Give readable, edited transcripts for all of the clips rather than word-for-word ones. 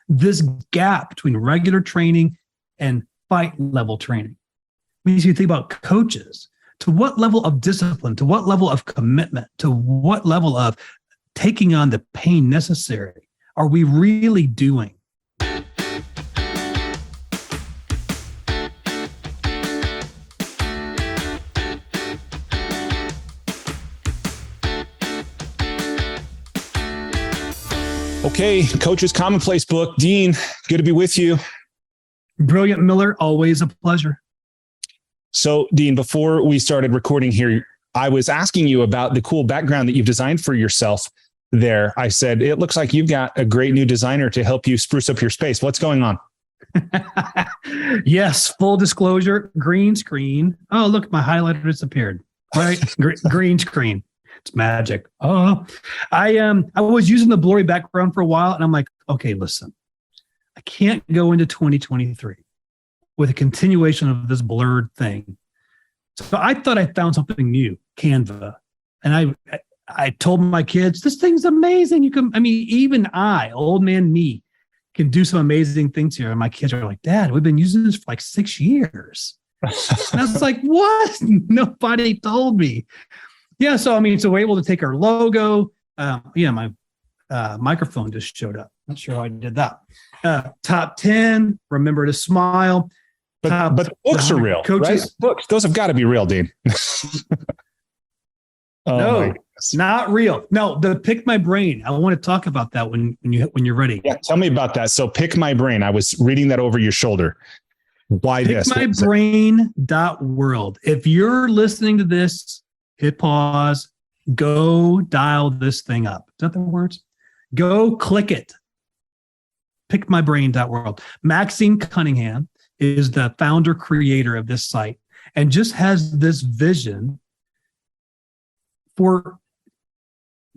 this gap between regular training and fight level training. Means you think about coaches, to what level of discipline, to what level of commitment, to what level of taking on the pain necessary are we really doing? Okay, Coaches Commonplace book. Dean, good to be with you. Brilliant, Miller. Always a pleasure. So, Dean, before we started recording here, I was asking you about the cool background that you've designed for yourself there. I said, it looks like you've got a great new designer to help you spruce up your space. What's going on? Yes, full disclosure, green screen. Oh, look, my highlighter disappeared. Right? Green screen. It's magic. Oh, I was using the blurry background for a while, and I'm like, okay, listen, I can't go into 2023 with a continuation of this blurred thing. So I thought I found something new, Canva, and I told my kids, this thing's amazing. Even I, old man me, can do some amazing things here. And my kids are like, Dad, we've been using this for like 6 years. And I was like, what? Nobody told me. Yeah, so we're able to take our logo. My microphone just showed up. Not sure how I did that. Top 10, remember to smile. But the books are real, coaches, right? Books, those have got to be real, Dean. No, not real. No, the Pick My Brain. I want to talk about that when you're ready. Yeah, tell me about that. So Pick My Brain. I was reading that over your shoulder. Why this? PickMyBrain.world. If you're listening to this, hit pause, go dial this thing up. Is that the words? Go click it. PickMyBrain.world. Maxine Cunningham is the founder creator of this site and just has this vision for,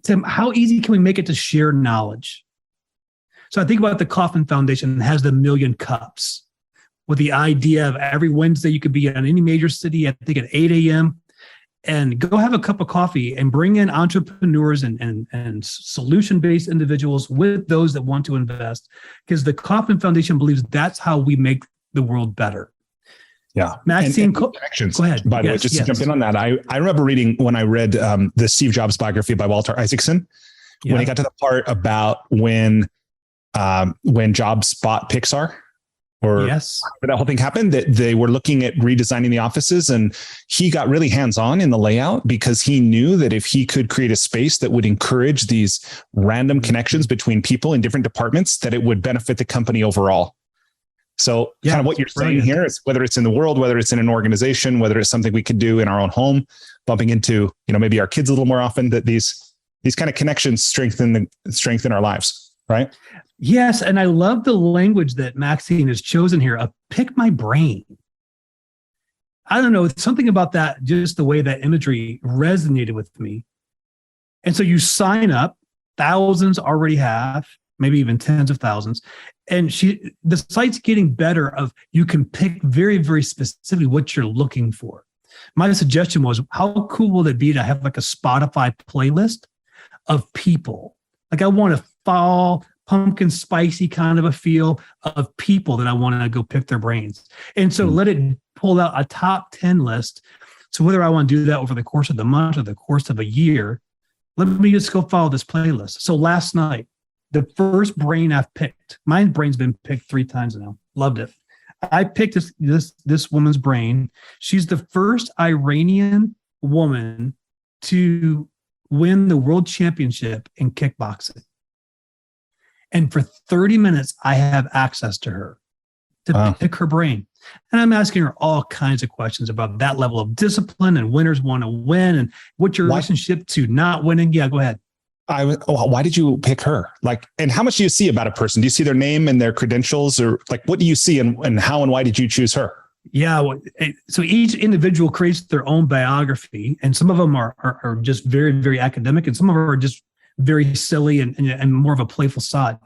Tim, how easy can we make it to share knowledge? So I think about the Kauffman Foundation has the Million Cups with the idea of every Wednesday you could be in any major city, I think at 8 a.m., and go have a cup of coffee and bring in entrepreneurs and solution-based individuals with those that want to invest, because the Kauffman Foundation believes that's how we make the world better. Yeah. Maxine, connections. Go ahead. By the way, just to jump in on that, I remember reading when I read the Steve Jobs biography by Walter Isaacson, when he got to the part about when Jobs bought Pixar, or that whole thing happened, that they were looking at redesigning the offices, and he got really hands-on in the layout because he knew that if he could create a space that would encourage these random connections between people in different departments, that it would benefit the company overall. So kind of what you're saying here is, whether it's in the world, whether it's in an organization, whether it's something we could do in our own home, bumping into, maybe our kids a little more often, that these kind of connections strengthen our lives, right? Yes, and I love the language that Maxine has chosen here, a pick my brain. I don't know, something about that, just the way that imagery resonated with me. And so you sign up, thousands already have, maybe even tens of thousands. And the site's getting better of, you can pick very, very specifically what you're looking for. My suggestion was, how cool will it be to have like a Spotify playlist of people? Like I want a fall, pumpkin spicy kind of a feel of people that I want to go pick their brains. And so let it pull out a top 10 list. So whether I want to do that over the course of the month or the course of a year, let me just go follow this playlist. So last night, the first brain I've picked, my brain's been picked 3 times now. Loved it. I picked this woman's brain. She's the first Iranian woman to win the world championship in kickboxing. And for 30 minutes, I have access to her to pick her brain. And I'm asking her all kinds of questions about that level of discipline, and winners want to win, and what's your relationship to not winning. Yeah, go ahead. Why did you pick her? And how much do you see about a person? Do you see their name and their credentials, or what do you see, and how and why did you choose her? Yeah. So each individual creates their own biography, and some of them are just very, very academic, and some of them are just very silly and more of a playful side.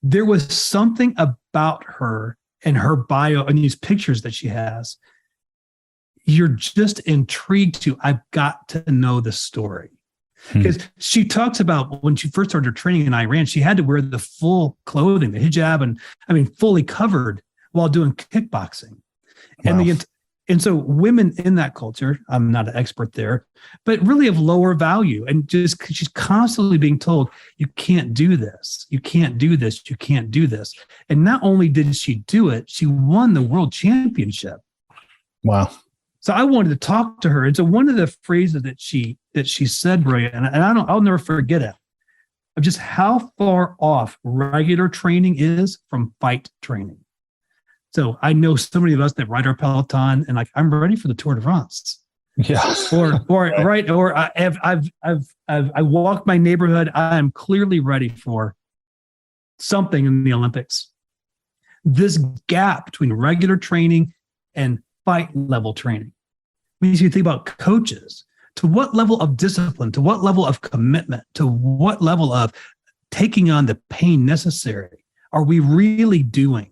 There was something about her and her bio and these pictures that she has. You're just intrigued to, I've got to know the story. Because she talks about when she first started her training in Iran, she had to wear the full clothing, the hijab, and fully covered while doing kickboxing. Wow. And so women in that culture, I'm not an expert there, but really of lower value. And just she's constantly being told, you can't do this. You can't do this. You can't do this. And not only did she do it, she won the world championship. Wow. So I wanted to talk to her. And so one of the phrases that she said, Bray, and I'll never forget it, of just how far off regular training is from fight training. So I know so many of us that ride our Peloton and I'm ready for the Tour de France. Yeah. Or I walk my neighborhood. I am clearly ready for something in the Olympics. This gap between regular training and fight level training means you think about coaches. To what level of discipline, to what level of commitment, to what level of taking on the pain necessary are we really doing?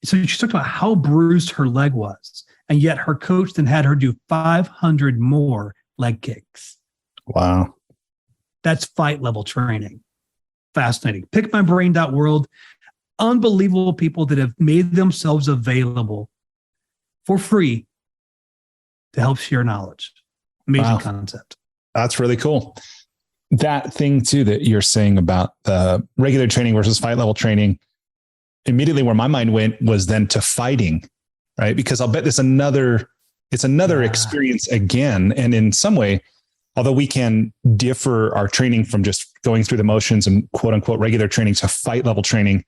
So she talked about how bruised her leg was, and yet her coach then had her do 500 more leg kicks. Wow. That's fight level training. Fascinating. Pickmybrain.world. Unbelievable people that have made themselves available for free to help share knowledge. Amazing concept. That's really cool. That thing too that you're saying about the regular training versus fight level training, immediately where my mind went was then to fighting, right? Because I'll bet it's another experience again. And in some way, although we can differ our training from just going through the motions and quote unquote regular training to fight level training,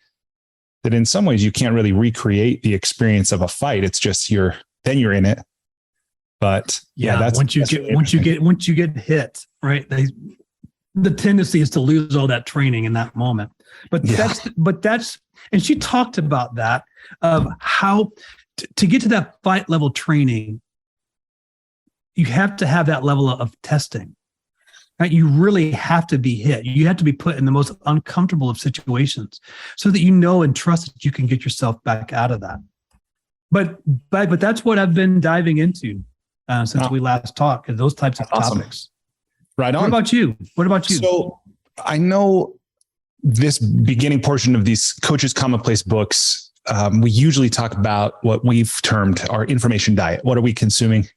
that in some ways you can't really recreate the experience of a fight. It's just you're in it. But once you get hit, right? The tendency is to lose all that training in that moment. But that's and she talked about that of how to get to that fight level training, you have to have that level of testing. Right? You really have to be hit. You have to be put in the most uncomfortable of situations so that you know and trust that you can get yourself back out of that. But that's what I've been diving into since we last talked, and those types of topics. Right on. What about you? So I know this beginning portion of these Coaches Commonplace books, we usually talk about what we've termed our information diet. What are we consuming?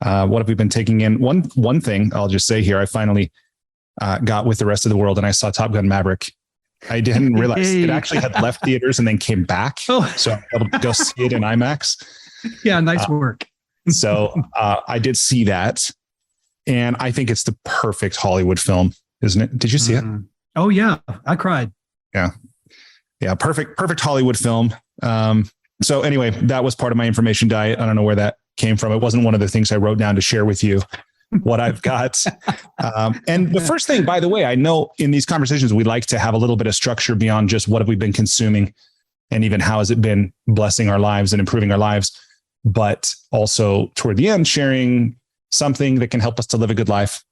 What have we been taking in? One thing I'll just say here, I finally got with the rest of the world and I saw Top Gun Maverick. I didn't realize it actually had left theaters and then came back. So I'm able to go see it in IMAX. Yeah, nice work. So I did see that. And I think it's the perfect Hollywood film, isn't it? Did you see it? Oh yeah. I cried. Yeah. Perfect Hollywood film. So anyway, that was part of my information diet. I don't know where that came from. It wasn't one of the things I wrote down to share with you what I've got. And the first thing, by the way, I know in these conversations, we like to have a little bit of structure beyond just what have we been consuming and even how has it been blessing our lives and improving our lives, but also toward the end, sharing something that can help us to live a good life,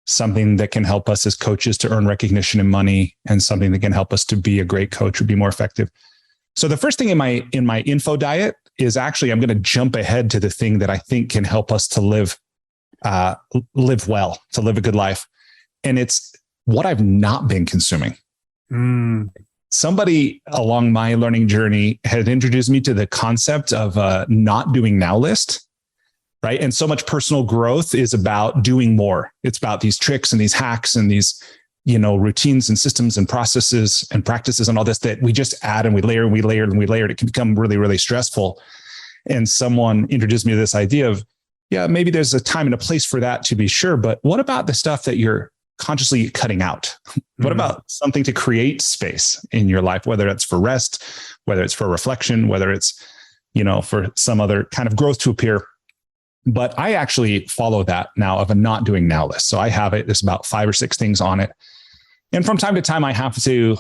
something that can help us as coaches to earn recognition and money, and something that can help us to be a great coach or be more effective. So the first thing in my info diet is actually, I'm going to jump ahead to the thing that I think can help us to live well, to live a good life. And it's what I've not been consuming. Somebody along my learning journey had introduced me to the concept of a not doing now list. Right. And so much personal growth is about doing more. It's about these tricks and these hacks and these, routines and systems and processes and practices and all this that we just add and we layer and we layer and we layer. It can become really, really stressful. And someone introduced me to this idea of, maybe there's a time and a place for that to be sure. But what about the stuff that you're consciously cutting out? What about something to create space in your life, whether it's for rest, whether it's for reflection, whether it's, for some other kind of growth to appear. But I actually follow that now of a not doing now list. So I have it. There's about 5 or 6 things on it. And from time to time, I have to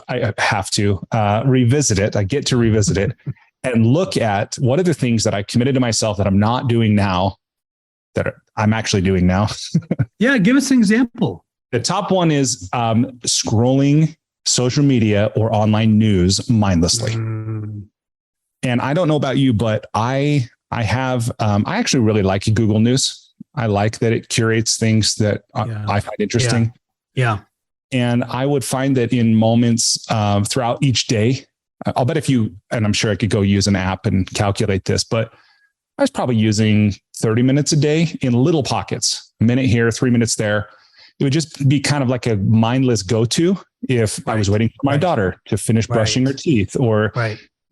revisit it. I get to revisit it and look at what are the things that I committed to myself that I'm not doing now that I'm actually doing now. Yeah. Give us an example. The top one is scrolling social media or online news mindlessly. And I don't know about you, but I actually really like Google News. I like that it curates things that I find interesting. Yeah. And I would find that in moments throughout each day, I'll bet and I'm sure I could go use an app and calculate this, but I was probably using 30 minutes a day in little pockets, a minute here, 3 minutes there. It would just be kind of like a mindless go-to if I was waiting for my daughter to finish brushing her teeth, or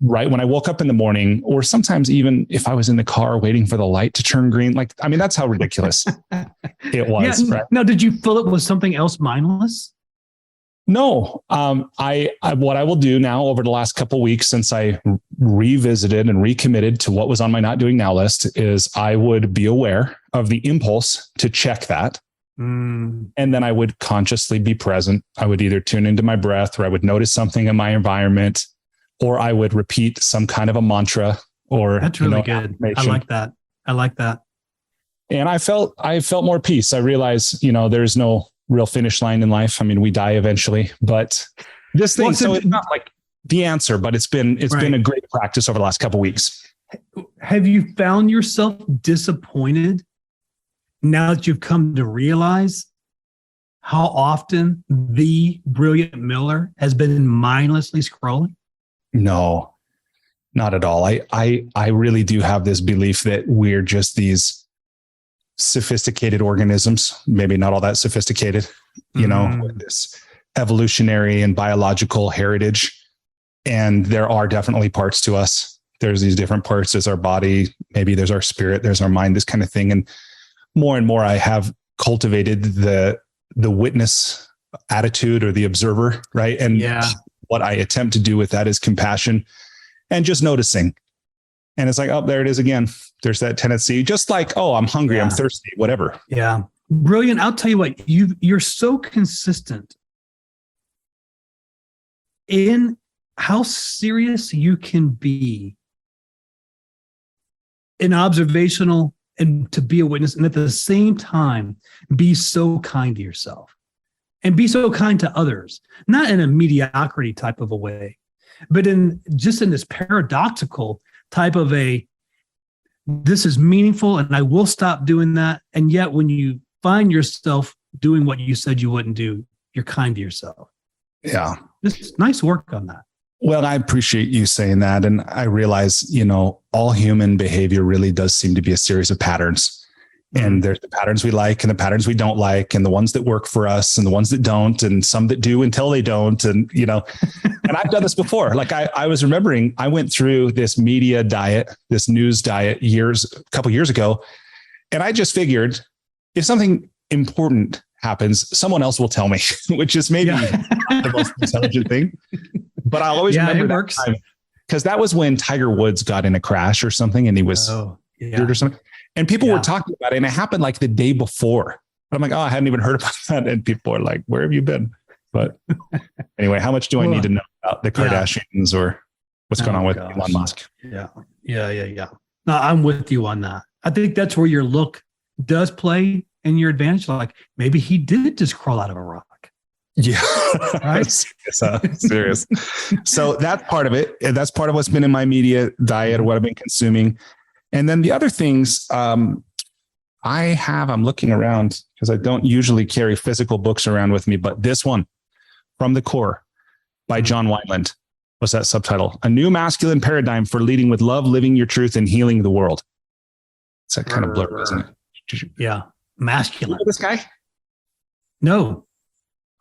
right when I woke up in the morning, or sometimes even if I was in the car waiting for the light to turn green. Like, I mean, that's how ridiculous it was. Yeah. Right? Now, did you fill it with something else mindless? No. What I will do now over the last couple of weeks, since I revisited and recommitted to what was on my not doing now list, is I would be aware of the impulse to check that. And then I would consciously be present. I would either tune into my breath, or I would notice something in my environment, or I would repeat some kind of a mantra, or that's really good. I like that. And I felt more peace. I realized, there's no real finish line in life. I mean, we die eventually, but this thing, so it's not like the answer, but it's been a great practice over the last couple of weeks. Have you found yourself disappointed now that you've come to realize how often the brilliant Miller has been mindlessly scrolling? No, not at all. I really do have this belief that we're just these sophisticated organisms, maybe not all that sophisticated, with this evolutionary and biological heritage. And there are definitely parts to us. There's these different parts. There's our body, maybe there's our spirit, there's our mind, this kind of thing. And more, I have cultivated the witness attitude, or the observer, right? And what I attempt to do with that is compassion and just noticing. And it's like, oh, there it is again. There's that tendency, just like, oh, I'm hungry, I'm thirsty, whatever. Yeah. Brilliant. I'll tell you what, you're so consistent in how serious you can be in observational and to be a witness, and at the same time, be so kind to yourself and be so kind to others, not in a mediocrity type of a way, but in this paradoxical type of this is meaningful and I will stop doing that. And yet when you find yourself doing what you said you wouldn't do, you're kind to yourself. Yeah. It's nice work on that. Well, I appreciate you saying that. And I realize, all human behavior really does seem to be a series of patterns. And there's the patterns we like and the patterns we don't like, and the ones that work for us and the ones that don't, and some that do until they don't. And, and I've done this before. Like I was remembering, I went through this media diet, this news diet a couple years ago. And I just figured if something important happens, someone else will tell me, which is maybe not the most intelligent thing. But I'll always remember that time, because that was when Tiger Woods got in a crash or something, and he was injured or something. And people were talking about it, and it happened like the day before. But I'm like, oh, I hadn't even heard about that. And people are like, where have you been? But anyway, how much do I need to know about the Kardashians or what's going on with Elon Musk? Yeah. No, I'm with you on that. I think that's where your look does play in your advantage. Like maybe he did just crawl out of a rock. Yeah. Right. Serious. So that's part of it. That's part of what's been in my media diet, or what I've been consuming. And then the other things I'm looking around because I don't usually carry physical books around with me, but this one, From the Core by John Wineland. What's that subtitle? A New Masculine Paradigm for Leading with Love, Living Your Truth, and Healing the World. It's that kind of blurb, isn't it? Yeah. Masculine. You know this guy? No.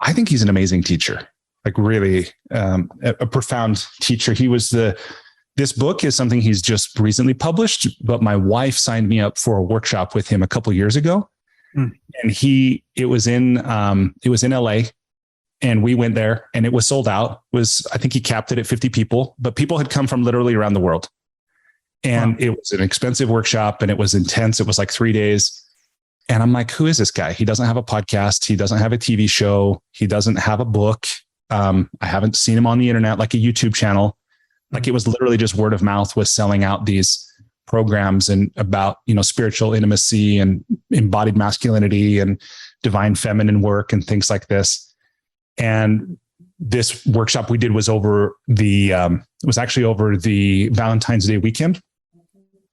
I think he's an amazing teacher, like really a profound teacher. This book is something he's just recently published, but my wife signed me up for a workshop with him a couple of years ago. And it was in LA, and we went there, and it was sold out. I think he capped it at 50 people, but people had come from literally around the world. And it was an expensive workshop, and it was intense. It was like 3 days. And I'm like, who is this guy? He doesn't have a podcast. He doesn't have a TV show. He doesn't have a book. I haven't seen him on the internet, like a YouTube channel. Like it was literally just word of mouth was selling out these programs and about, spiritual intimacy and embodied masculinity and divine feminine work and things like this. And this workshop we did was over it was actually over the Valentine's Day weekend,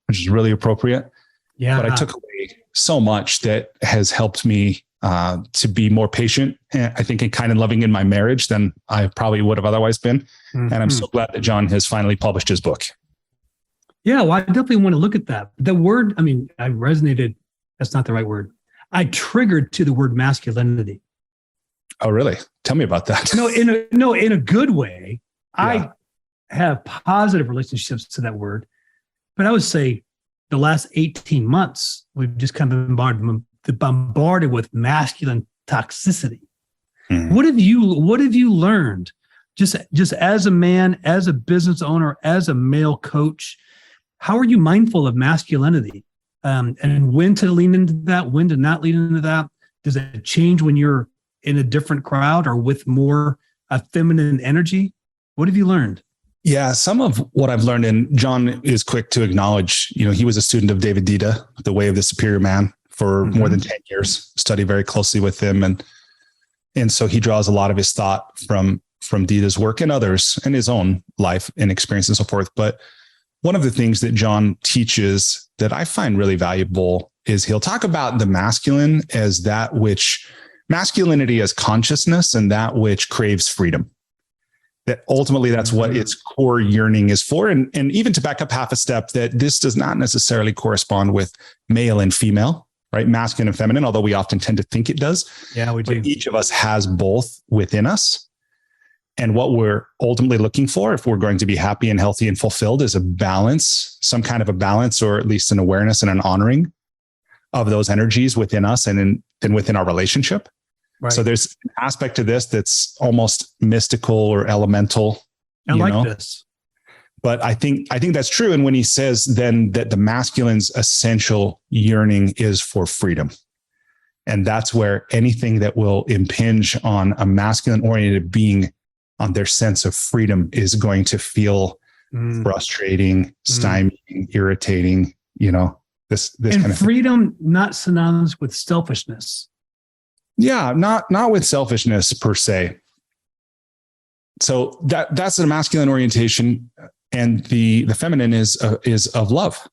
which is really appropriate. Yeah. But I took away so much that has helped me to be more patient, I think, and kind and loving in my marriage than I probably would have otherwise been. Mm-hmm. And I'm so glad that John has finally published his book. Yeah, well, I definitely want to look at that. The word, I mean, I resonated. That's not the right word. I triggered to the word masculinity. Oh, really? Tell me about that. In a good way. Yeah. I have positive relationships to that word, but I would say the last 18 months, we've just kind of been bombarded with masculine toxicity. Mm. What have you learned just as a man, as a business owner, as a male coach? How are you mindful of masculinity, and when to lean into that, when to not lean into that? Does it change when you're in a different crowd or with more feminine energy? What have you learned? Yeah, some of what I've learned, and John is quick to acknowledge, he was a student of David Dita, The Way of the Superior Man, for more than 10 years, studied very closely with him. And so he draws a lot of his thought from Dita's work and others and his own life and experience and so forth. But one of the things that John teaches that I find really valuable is he'll talk about the masculine as that which masculinity as consciousness and that which craves freedom. That ultimately that's what its core yearning is for. And even to back up half a step, that this does not necessarily correspond with male and female, right? Masculine and feminine, although we often tend to think it does. Yeah, we do. But each of us has both within us. And what we're ultimately looking for, if we're going to be happy and healthy and fulfilled, is a balance, some kind of a balance, or at least an awareness and an honoring of those energies within us and within our relationship. Right. So there's an aspect to this that's almost mystical or elemental. I like this. But I think that's true. And when he says then that the masculine's essential yearning is for freedom, and that's where anything that will impinge on a masculine oriented being, on their sense of freedom, is going to feel frustrating, stymieing, irritating, this and kind of freedom, not synonymous with selfishness. Yeah, not with selfishness per se. So that's a masculine orientation, and the feminine is of love,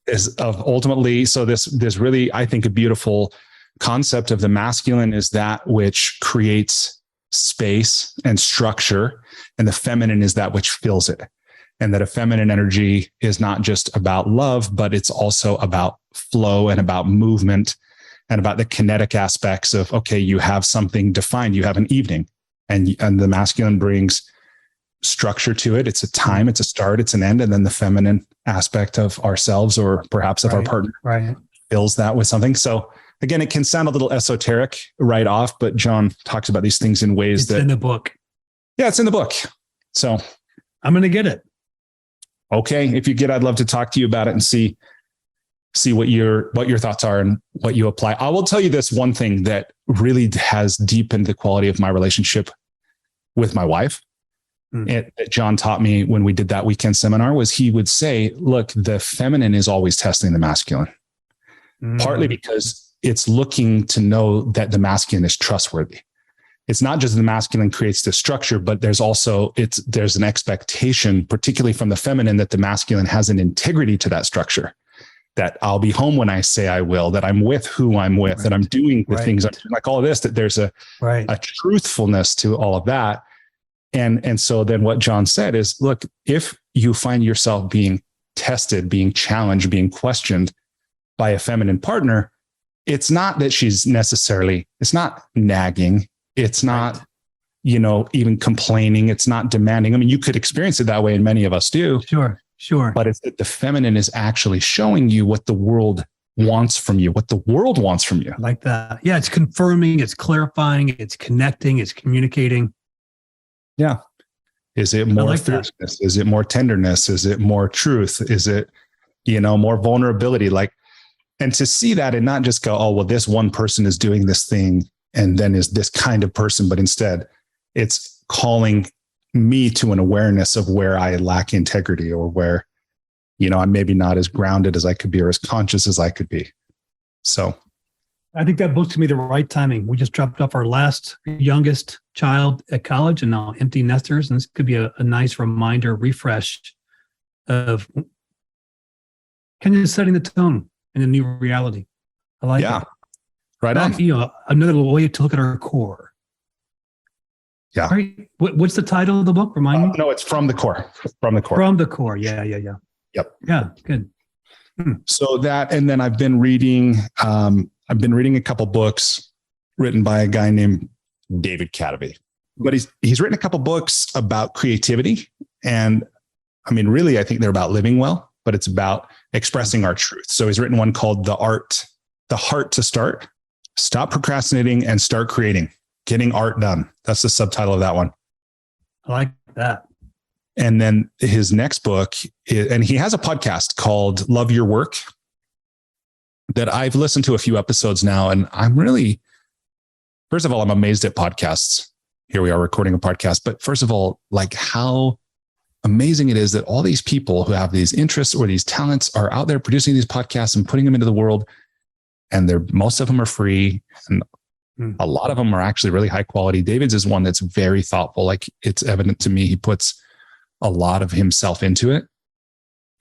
is of ultimately. So this really, I think, a beautiful concept of the masculine is that which creates space and structure, and the feminine is that which fills it. And that a feminine energy is not just about love, but it's also about flow and about movement and about the kinetic aspects of, okay, you have something defined, you have an evening, and the masculine brings structure to it. It's a time, it's a start, it's an end. And then the feminine aspect of ourselves, or perhaps of our partner, fills that with something. So again, it can sound a little esoteric right off, but John talks about these things in ways it's in the book. Yeah, it's in the book. So I'm going to get it. Okay. If you get, I'd love to talk to you about it and see what your thoughts are and what you apply. I will tell you this one thing that really has deepened the quality of my relationship with my wife. That John taught me when we did that weekend seminar was he would say, look, the feminine is always testing the masculine, partly because it's looking to know that the masculine is trustworthy. It's not just the masculine creates the structure, but there's an expectation, particularly from the feminine, that the masculine has an integrity to that structure. That I'll be home when I say I will, that I'm with who I'm with, that I'm doing the things I'm doing, like all of this, that there's a truthfulness to all of that. And so then what John said is, look, if you find yourself being tested, being challenged, being questioned by a feminine partner, it's not that it's not nagging. It's not, even complaining. It's not demanding. I mean, you could experience it that way, and many of us do. Sure. But it's that the feminine is actually showing you what the world wants from you, what the world wants from you. Like that. Yeah. It's confirming, it's clarifying, it's connecting, it's communicating. Yeah. Is it more fierceness? Is it more tenderness? Is it more truth? Is it, more vulnerability? And to see that and not just go, oh, well, this one person is doing this thing and then is this kind of person, but instead it's calling me to an awareness of where I lack integrity, or where, I'm maybe not as grounded as I could be, or as conscious as I could be. So I think that book's to me the right timing. We just dropped off our last youngest child at college, and now empty nesters. And this could be a nice reminder, refresh of kind of setting the tone in a new reality. I like it. Right on. Another way to look at our core. Yeah. All right. What's the title of the book? Remind me. No, it's From the Core. From the Core. From the Core. Yeah. Yep. Yeah. Good. So that, and then I've been reading a couple books written by a guy named David Cadavy, but he's written a couple books about creativity. And I mean, really, I think they're about living well, but it's about expressing our truth. So he's written one called The Heart to Start, Stop Procrastinating and Start Creating, Getting Art Done. That's the subtitle of that one. I like that. And then his next book, and he has a podcast called Love Your Work that I've listened to a few episodes now. And I'm really, first of all, I'm amazed at podcasts. Here we are recording a podcast. But first of all, like how amazing it is that all these people who have these interests or these talents are out there producing these podcasts and putting them into the world. And most of them are free. And a lot of them are actually really high quality. David's is one that's very thoughtful. Like it's evident to me, he puts a lot of himself into it.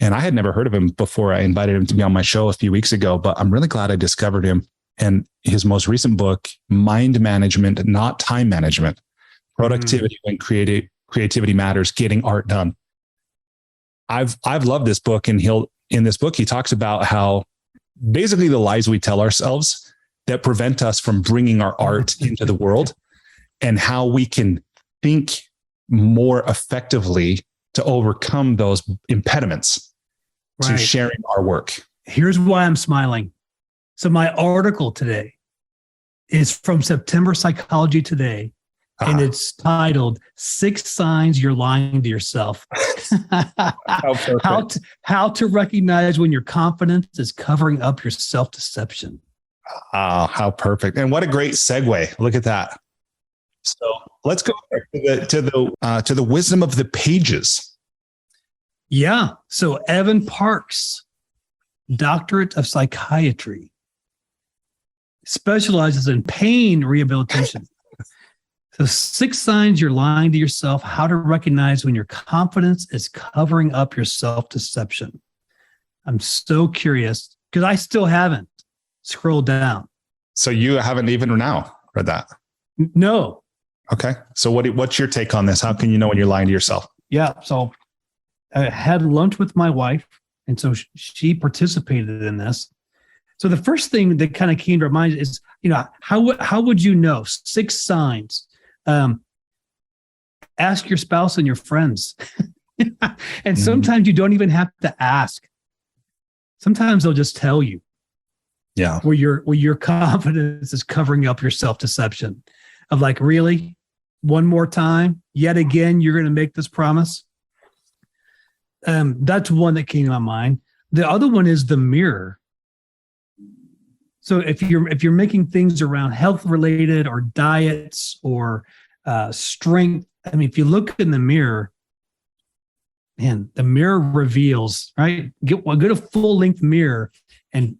And I had never heard of him before I invited him to be on my show a few weeks ago, but I'm really glad I discovered him. And his most recent book, Mind Management, Not Time Management, Productivity When Creativity Matters, Getting Art Done. I've loved this book. And in this book, he talks about how basically the lies we tell ourselves that prevent us from bringing our art into the world and how we can think more effectively to overcome those impediments to sharing our work. Here's why I'm smiling. So my article today is from September Psychology Today, and it's titled 6 Signs You're Lying to Yourself. How to recognize when your confidence is covering up your self-deception. Oh, how perfect. And what a great segue. Look at that. So let's go to the wisdom of the pages. Yeah. So Evan Parks, doctorate of psychiatry, specializes in pain rehabilitation. So 6 signs you're lying to yourself, how to recognize when your confidence is covering up your self-deception. I'm so curious because I still haven't scrolled down. So you haven't even now read that? No. Okay. So what's your take on this? How can you know when you're lying to yourself? Yeah. So I had lunch with my wife, and so she participated in this. So the first thing that kind of came to mind is, how would you know 6 signs? Ask your spouse and your friends. And sometimes you don't even have to ask. Sometimes they'll just tell you. Yeah. Where your confidence is covering up your self-deception of like, really? One more time? Yet again, you're going to make this promise? That's one that came to my mind. The other one is the mirror. So if you're making things around health related or diets or strength, I mean, if you look in the mirror, man, the mirror reveals, right? Get a full length mirror and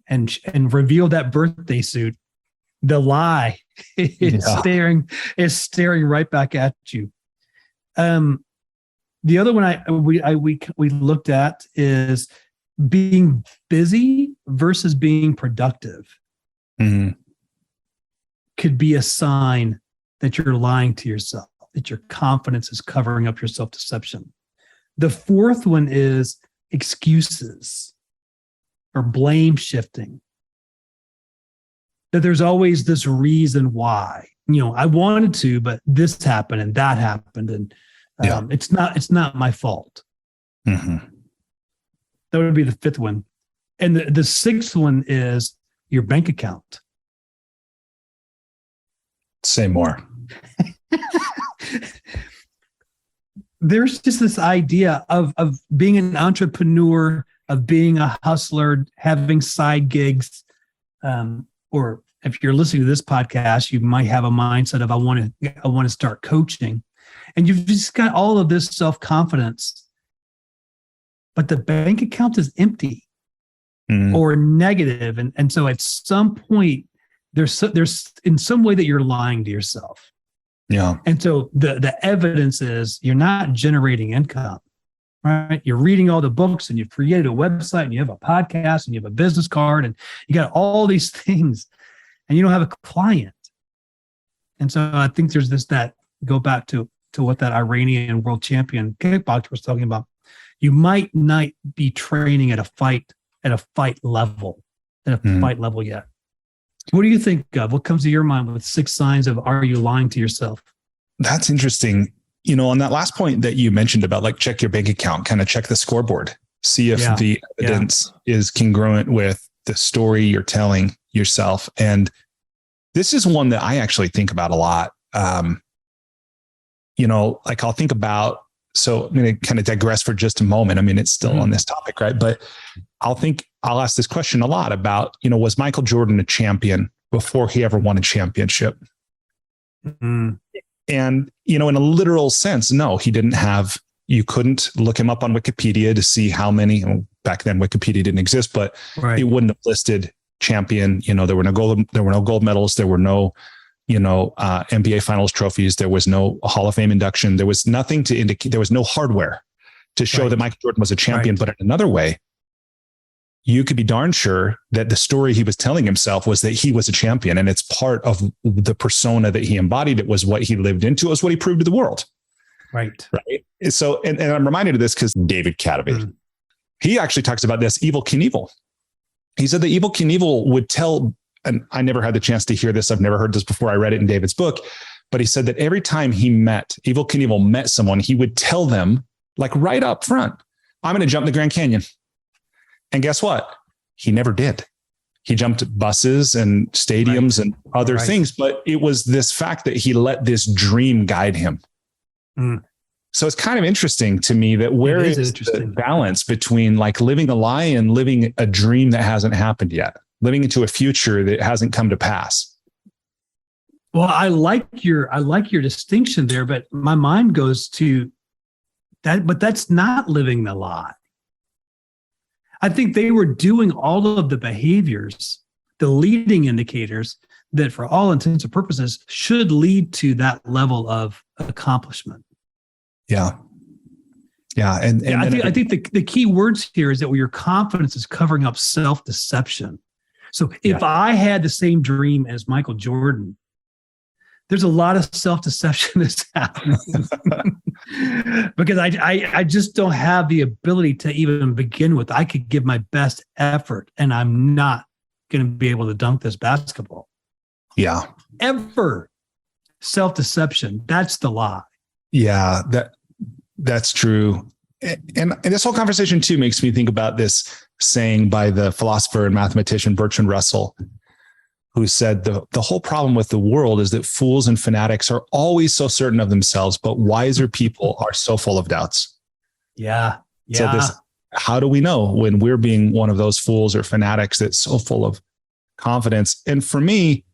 reveal that birthday suit. The lie is staring right back at you. The other one we looked at is being busy versus being productive. Could be a sign that you're lying to yourself, that your confidence is covering up your self-deception. The fourth one is excuses or blame shifting. That there's always this reason why. I wanted to, but this happened and that happened, and it's not my fault. That would be the fifth one. And the sixth one is your bank account. Say more. There's just this idea of being an entrepreneur, of being a hustler, having side gigs, or if you're listening to this podcast, you might have a mindset of I want to start coaching, and you've just got all of this self-confidence, but the bank account is empty or negative, and so at some point there's in some way that you're lying to yourself. Yeah. And so the evidence is you're not generating income. right? You're reading all the books and you've created a website and you have a podcast and you have a business card and you got all these things and you don't have a client. And so I think there's that go back to what that Iranian world champion kickboxer was talking about. You might not be training at a fight level yet. What do you think of? What comes to your mind with 6 signs of, are you lying to yourself? That's interesting. On that last point that you mentioned about like check your bank account, kind of check the scoreboard, see if the evidence is congruent with the story you're telling yourself. And this is one that I actually think about a lot. Like I'll think about, so I'm going to kind of digress for just a moment. I mean, it's still on this topic, right? But I'll ask this question a lot about, was Michael Jordan a champion before he ever won a championship? Mm-hmm. And, in a literal sense, no, he didn't have, you couldn't look him up on Wikipedia to see how many, back then Wikipedia didn't exist, but it wouldn't have listed champion. There were no gold medals. There were no, NBA finals trophies. There was no Hall of Fame induction. There was nothing to indicate, there was no hardware to show that Michael Jordan was a champion. But in another way, you could be darn sure that the story he was telling himself was that he was a champion. And it's part of the persona that he embodied. It was what he lived into. It was what he proved to the world. Right. So, and I'm reminded of this because David Cadavy, he actually talks about this Evel Knievel. He said that Evel Knievel would tell, and I never had the chance to hear this. I've never heard this before. I read it in David's book, but he said that every time Evel Knievel met someone, he would tell them like right up front, I'm going to jump the Grand Canyon. And guess what? He never did. He jumped buses and stadiums and other things, but it was this fact that he let this dream guide him. So it's kind of interesting to me that where is the balance between like living a lie and living a dream that hasn't happened yet, living into a future that hasn't come to pass. Well, I like your distinction there, but my mind goes to that, but that's not living the lie. I think they were doing all of the behaviors, the leading indicators that for all intents and purposes should lead to that level of accomplishment. Yeah. And I think the key words here is that your confidence is covering up self-deception. So if I had the same dream as Michael Jordan, there's a lot of self-deception that's happening because I just don't have the ability to even begin with. I could give my best effort and I'm not going to be able to dunk this basketball. Yeah. Ever. Self-deception. That's the lie. Yeah, that's true. And this whole conversation too makes me think about this saying by the philosopher and mathematician Bertrand Russell, who said the whole problem with the world is that fools and fanatics are always so certain of themselves, but wiser people are so full of doubts. Yeah. So how do we know when we're being one of those fools or fanatics that's so full of confidence? And for me,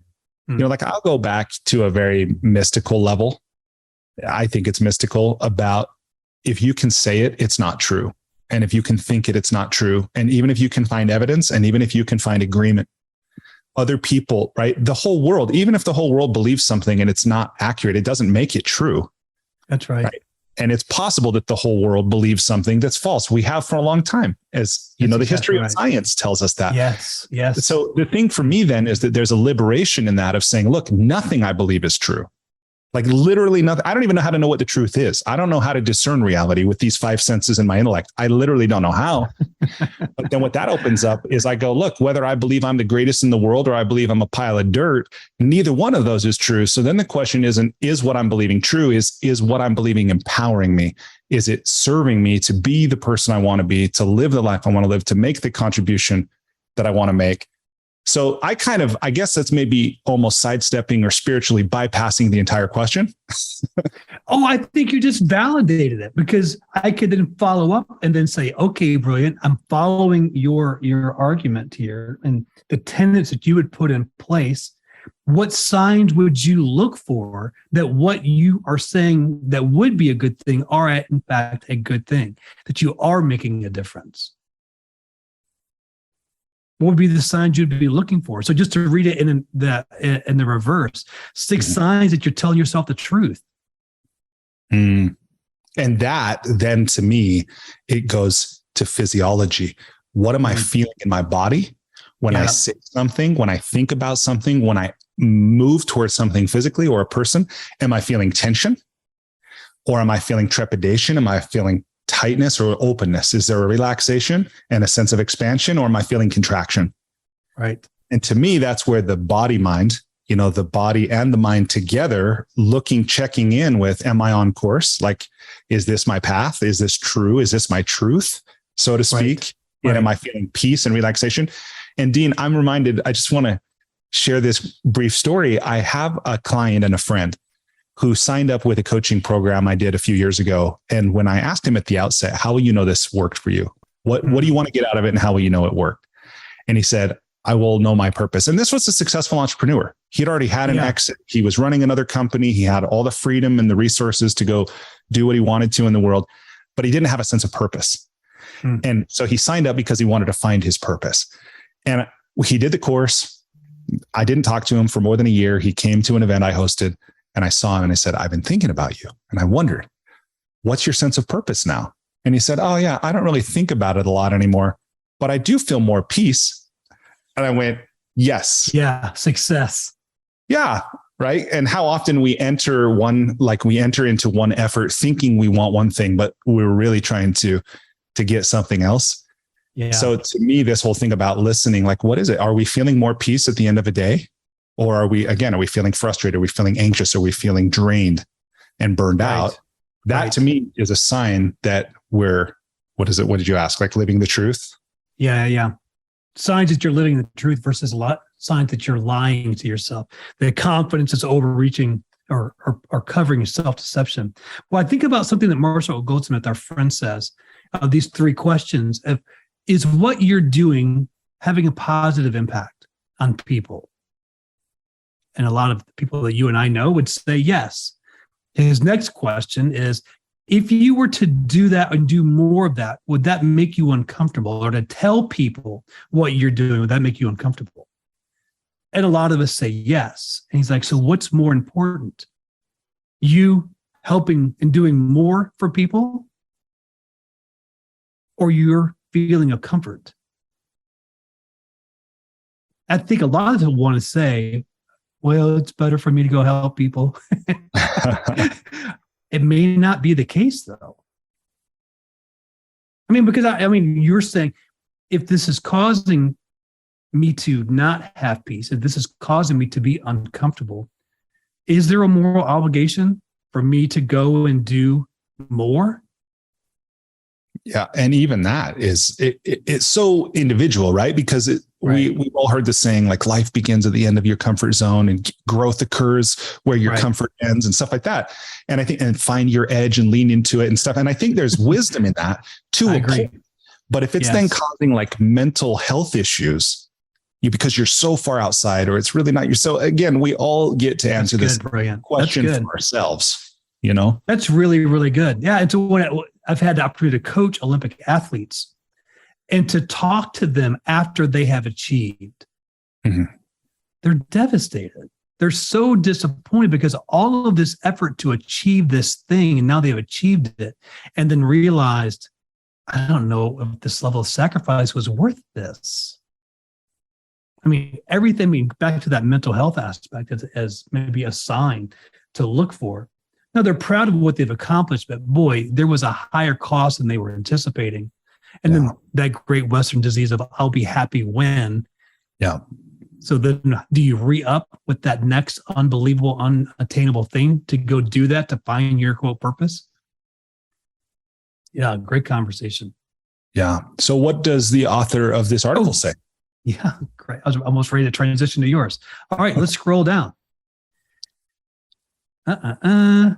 like I'll go back to a very mystical level. I think it's mystical about if you can say it, it's not true. And if you can think it, it's not true. And even if you can find evidence and even if you can find agreement, other people, right? The whole world, even if the whole world believes something and it's not accurate, it doesn't make it true. That's right. And it's possible that the whole world believes something that's false. We have for a long time, as you know, the history of science tells us that. Yes. So the thing for me then is that there's a liberation in that of saying, look, nothing I believe is true. Like literally nothing. I don't even know how to know what the truth is. I don't know how to discern reality with these 5 senses in my intellect. I literally don't know how. But then what that opens up is I go, look, whether I believe I'm the greatest in the world or I believe I'm a pile of dirt, neither one of those is true. So then the question isn't, is what I'm believing true? Is what I'm believing empowering me? Is it serving me to be the person I want to be, to live the life I want to live, to make the contribution that I want to make? So I guess that's maybe almost sidestepping or spiritually bypassing the entire question. Oh, I think you just validated it because I could then follow up and then say, okay, brilliant. I'm following your argument here and the tenets that you would put in place. What signs would you look for that what you are saying that would be a good thing are in fact a good thing, that you are making a difference? What would be the signs you'd be looking for? So just to read it in the reverse, 6 signs that you're telling yourself the truth. And that then to me, it goes to physiology. What am I feeling in my body when I say something, when I think about something, when I move towards something physically or a person? Am I feeling tension? Or am I feeling trepidation? Am I feeling tightness or openness? Is there a relaxation and a sense of expansion, or am I feeling contraction? Right. And to me, that's where the body mind, the body and the mind together checking in with, am I on course? Like, is this my path? Is this true? Is this my truth, so to speak? And am I feeling peace and relaxation? And Dean, I'm reminded, I just want to share this brief story. I have a client and a friend who signed up with a coaching program I did a few years ago. And when I asked him at the outset, how will you know this worked for you? What do you want to get out of it? And how will you know it worked? And he said, I will know my purpose. And this was a successful entrepreneur. He'd already had an exit. He was running another company. He had all the freedom and the resources to go do what he wanted to in the world, but he didn't have a sense of purpose. And so he signed up because he wanted to find his purpose. And he did the course. I didn't talk to him for more than a year. He came to an event I hosted, and I saw him and I said, I've been thinking about you. And I wondered, what's your sense of purpose now? And he said, oh yeah, I don't really think about it a lot anymore, but I do feel more peace. And I went, yes. Yeah. Success. Yeah. Right. And how often we enter into one effort thinking we want one thing, but we're really trying to get something else. Yeah. So to me, this whole thing about listening, like, what is it? Are we feeling more peace at the end of a day? Or are we feeling frustrated? Are we feeling anxious? Are we feeling drained and burned out? That to me is a sign that we're, what is it? What did you ask? Like living the truth? Yeah. Yeah. Signs that you're living the truth versus signs that you're lying to yourself. The confidence is overreaching or covering self-deception. Well, I think about something that Marshall Goldsmith, our friend, says, these three questions of, is what you're doing having a positive impact on people? And a lot of people that you and I know would say yes. His next question is, if you were to do that and do more of that, would that make you uncomfortable? Or to tell people what you're doing, would that make you uncomfortable? And a lot of us say yes. And he's like, so what's more important? You helping and doing more for people, or your feeling of comfort? I think a lot of people want to say, well, it's better for me to go help people. It may not be the case, though. I mean, because you're saying, if this is causing me to not have peace, if this is causing me to be uncomfortable, is there a moral obligation for me to go and do more? Yeah. And even that is, it's so individual, right? Because we've all heard the saying, like, life begins at the end of your comfort zone and growth occurs where your comfort ends and stuff like that. And I think, and find your edge and lean into it and stuff. And I think there's wisdom in that to a point. But if it's then causing like mental health issues, because you're so far outside, or it's really not your, so again, we all get to answer this question for ourselves, That's really, really good. Yeah. And so when I've had the opportunity to coach Olympic athletes and to talk to them after they have achieved, they're devastated. They're so disappointed because all of this effort to achieve this thing, and now they've achieved it, and then realized, I don't know if this level of sacrifice was worth this. I mean, everything, back to that mental health aspect as maybe a sign to look for. Now, they're proud of what they've accomplished, but boy, there was a higher cost than they were anticipating. And then that great Western disease of I'll be happy when. Yeah. So then do you re-up with that next unbelievable, unattainable thing to go do that, to find your quote purpose? Yeah, great conversation. Yeah. So what does the author of this article say? Yeah, great. I was almost ready to transition to yours. All right, let's scroll down.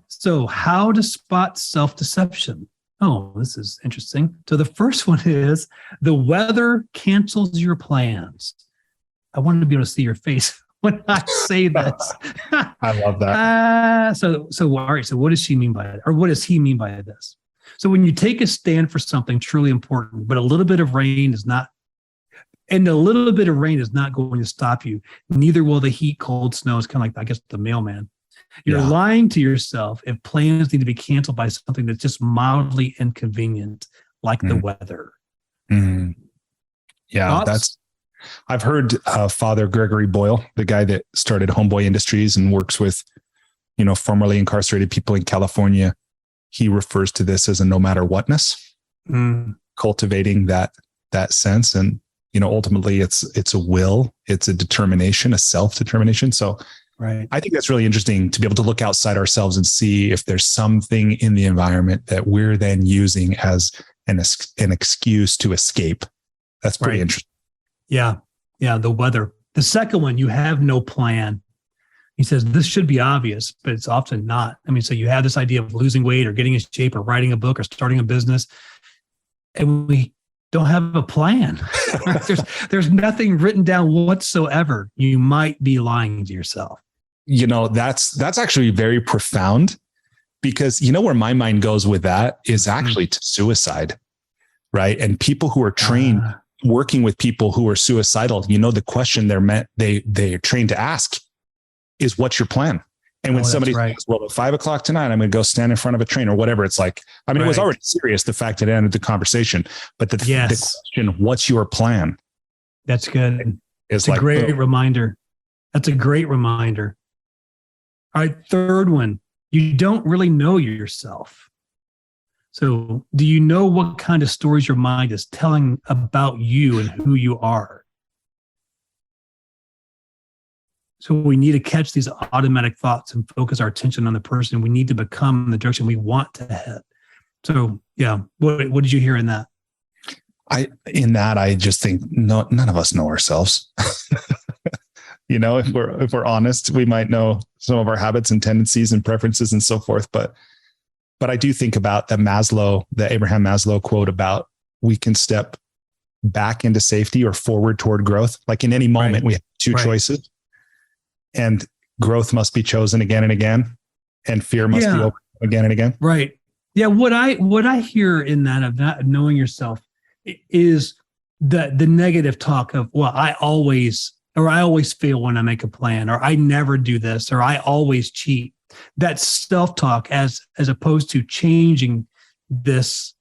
So how to spot self-deception. Oh, this is interesting. So the first one is the weather cancels your plans. I wanted to be able to see your face when I say this. I love that. So all right. So what does she mean by it? Or what does he mean by this? So when you take a stand for something truly important, but a little bit of rain is not, and a little bit of rain is not going to stop you. Neither will the heat, cold, snow. It's kind of like, I guess, the mailman. You're lying to yourself if plans need to be canceled by something that's just mildly inconvenient, like the weather. Mm. Yeah, Thoughts? I've heard Father Gregory Boyle, the guy that started Homeboy Industries and works with, formerly incarcerated people in California. He refers to this as a no matter whatness, cultivating that sense. And, ultimately it's a will, it's a determination, a self-determination. So right. I think that's really interesting to be able to look outside ourselves and see if there's something in the environment that we're then using as an excuse to escape. That's pretty interesting. Yeah. Yeah. The weather. The second one, you have no plan. He says this should be obvious, but it's often not. I mean, so you have this idea of losing weight or getting in shape or writing a book or starting a business, and we don't have a plan. There's nothing written down whatsoever. You might be lying to yourself. That's actually very profound, because where my mind goes with that is actually to suicide, right? And people who are trained working with people who are suicidal, the question they're trained to ask is, what's your plan? And when somebody says, well, at 5:00 tonight, I'm going to go stand in front of a train or whatever, it's like, I mean, it was already serious, the fact that it ended the conversation, but the question, what's your plan? That's good. It's a great reminder. That's a great reminder. All right. Third one, you don't really know yourself. So do you know what kind of stories your mind is telling about you and who you are? So we need to catch these automatic thoughts and focus our attention on the person. We need to become the direction we want to head. So yeah, what did you hear in that? I just think none of us know ourselves. If we're honest, we might know some of our habits and tendencies and preferences and so forth. But I do think about the Abraham Maslow quote about we can step back into safety or forward toward growth. Like in any moment, we have two choices, and growth must be chosen again and again, and fear must be opened again and again. Right. Yeah. What I hear in that of not knowing yourself is the negative talk of, well, I always fail when I make a plan, or I never do this, or I always cheat. That self-talk as opposed to changing this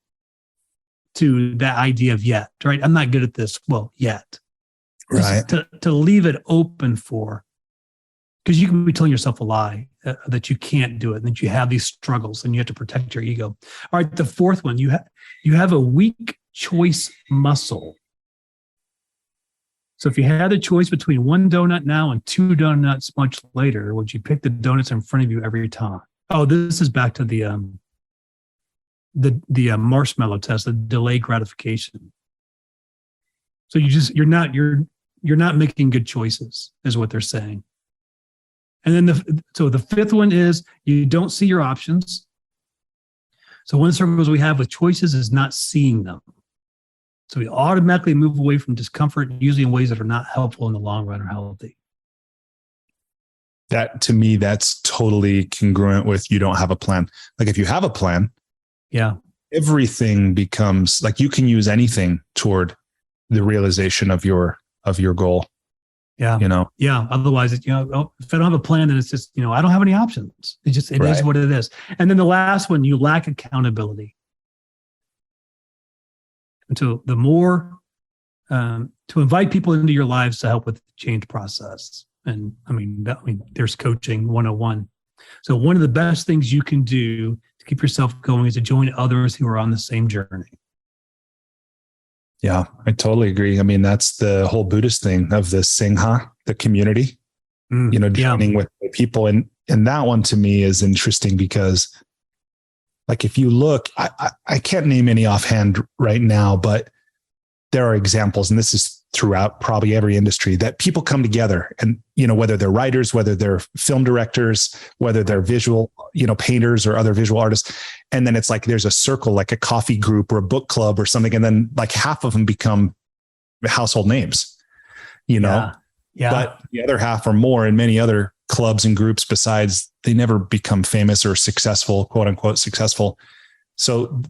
to that idea of yet, right? I'm not good at this. Well, yet. Right. To leave it open for, because you can be telling yourself a lie that you can't do it, and that you have these struggles and you have to protect your ego. All right. The fourth one, you have a weak choice muscle. So if you had a choice between one donut now and two donuts much later, would you pick the donuts in front of you every time? Oh, this is back to the marshmallow test, the delayed gratification. So you're not making good choices, is what they're saying. And then the fifth one is you don't see your options. So one of the struggles we have with choices is not seeing them. So we automatically move away from discomfort, usually in ways that are not helpful in the long run or healthy. That, to me, that's totally congruent with you don't have a plan. Like if you have a plan, everything becomes like you can use anything toward the realization of your goal. Yeah. Otherwise, if I don't have a plan, then it's just, I don't have any options. It is what it is. And then the last one, you lack accountability. And so the more to invite people into your lives to help with the change process. And there's coaching 101. So one of the best things you can do to keep yourself going is to join others who are on the same journey. Yeah, I totally agree. I mean, that's the whole Buddhist thing of the Sangha, the community, joining with the people. And that one to me is interesting because like if you look, I can't name any offhand right now, but there are examples, and this is throughout probably every industry, that people come together and, whether they're writers, whether they're film directors, whether they're visual, painters or other visual artists. And then it's like, there's a circle, like a coffee group or a book club or something. And then like half of them become household names, but the other half or more in many other clubs and groups besides, they never become famous or successful, quote unquote, successful. So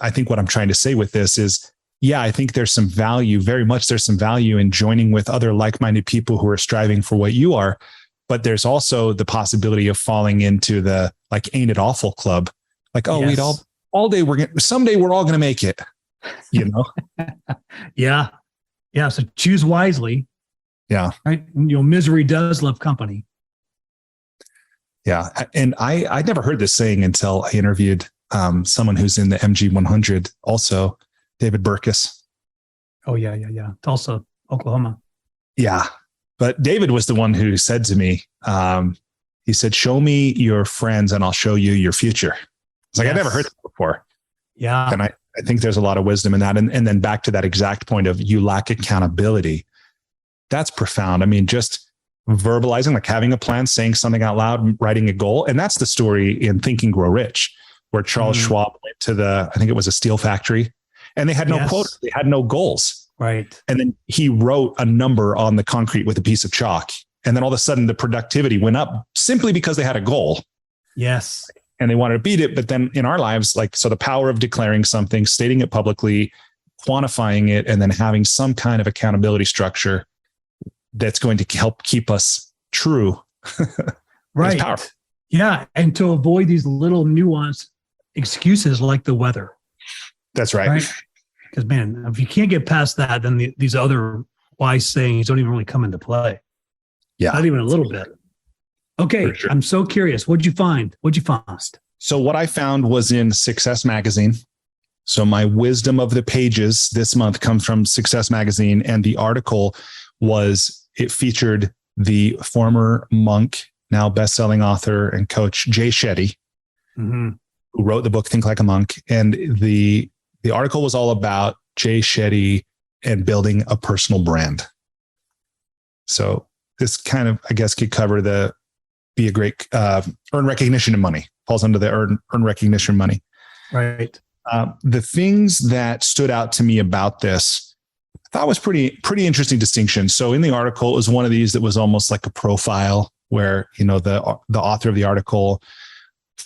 I think what I'm trying to say with this is, I think there's some value, very much there's some value in joining with other like-minded people who are striving for what you are. but there's also the possibility of falling into the like, ain't it awful club. Like, oh, we'd all day someday we're all going to make it, you know? Yeah. Yeah. So choose wisely. Yeah. Right. Misery does love company. Yeah. And I'd never heard this saying until I interviewed someone who's in the MG 100 also, David Burkus. Oh, yeah. Tulsa, Oklahoma. Yeah. But David was the one who said to me, he said, show me your friends and I'll show you your future. It's like, I never heard that before. Yeah. And I think there's a lot of wisdom in that. And then back to that exact point of you lack accountability. That's profound. I mean, just verbalizing, like having a plan, saying something out loud, writing a goal. And that's the story in Think and Grow Rich, where Charles Schwab went to I think it was a steel factory, and they had no quotas. They had no goals. Right. And then he wrote a number on the concrete with a piece of chalk. And then all of a sudden the productivity went up simply because they had a goal. Yes. And they wanted to beat it. But then in our lives, so the power of declaring something, stating it publicly, quantifying it, and then having some kind of accountability structure that's going to help keep us true. Right. Yeah. And to avoid these little nuanced excuses like the weather. That's right. Because, man, if you can't get past that, then these other wise sayings don't even really come into play. Yeah. Not even a little bit. Okay. Sure. I'm so curious. What'd you find? So what I found was in Success Magazine. So my wisdom of the pages this month comes from Success Magazine. And the article it featured the former monk, now best-selling author and coach, Jay Shetty, who wrote the book, Think Like a Monk. And the article was all about Jay Shetty and building a personal brand. So this kind of, I guess, could cover be a great, earn recognition and money, falls under the earn recognition money. Right. The things that stood out to me about this, I thought was pretty interesting distinction. So in the article, it was one of these that was almost like a profile where, the author of the article